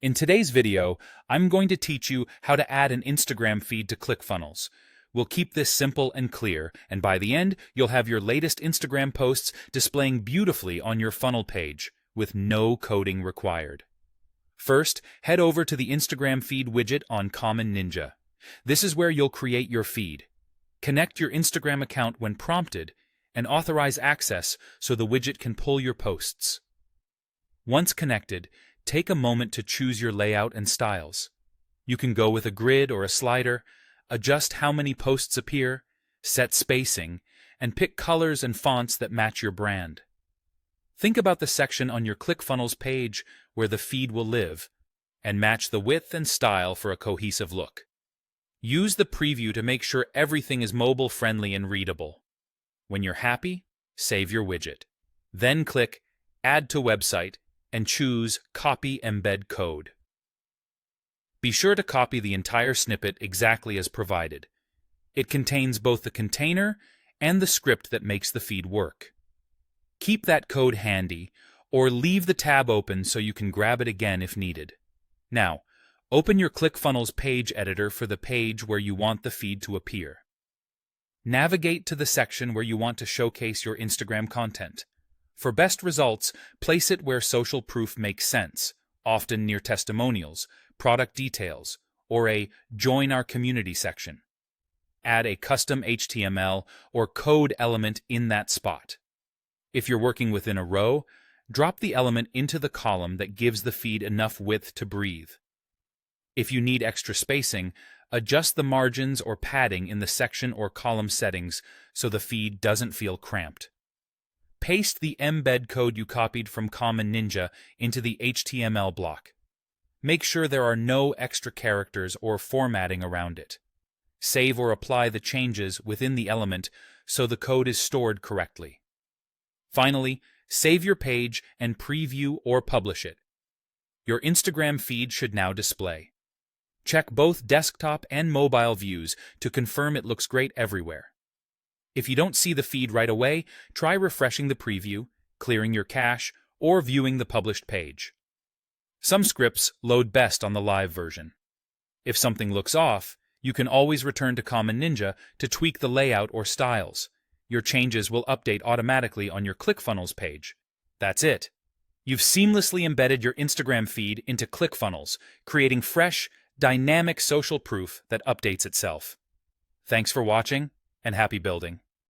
In today's video, I'm going to teach you how to add an Instagram feed to ClickFunnels. We'll keep this simple and clear, and by the end, you'll have your latest Instagram posts displaying beautifully on your funnel page, with no coding required. First, head over to the Instagram feed widget on Common Ninja. This is where you'll create your feed. Connect your Instagram account when prompted, and authorize access so the widget can pull your posts. Once connected, take a moment to choose your layout and styles. You can go with a grid or a slider, adjust how many posts appear, set spacing, and pick colors and fonts that match your brand. Think about the section on your ClickFunnels page where the feed will live, and match the width and style for a cohesive look. Use the preview to make sure everything is mobile-friendly and readable. When you're happy, save your widget. Then click Add to Website and choose Copy Embed Code. Be sure to copy the entire snippet exactly as provided. It contains both the container and the script that makes the feed work. Keep that code handy, or leave the tab open so you can grab it again if needed. Now, open your ClickFunnels page editor for the page where you want the feed to appear. Navigate to the section where you want to showcase your Instagram content. For best results, place it where social proof makes sense, often near testimonials, product details, or a Join Our Community section. Add a custom HTML or code element in that spot. If you're working within a row, drop the element into the column that gives the feed enough width to breathe. If you need extra spacing, adjust the margins or padding in the section or column settings so the feed doesn't feel cramped. Paste the embed code you copied from Common Ninja into the HTML block. Make sure there are no extra characters or formatting around it. Save or apply the changes within the element so the code is stored correctly. Finally, save your page and preview or publish it. Your Instagram feed should now display. Check both desktop and mobile views to confirm it looks great everywhere. If you don't see the feed right away, try refreshing the preview, clearing your cache, or viewing the published page. Some scripts load best on the live version. If something looks off, you can always return to Common Ninja to tweak the layout or styles. Your changes will update automatically on your ClickFunnels page. That's it. You've seamlessly embedded your Instagram feed into ClickFunnels, creating fresh, dynamic social proof that updates itself. Thanks for watching, and happy building.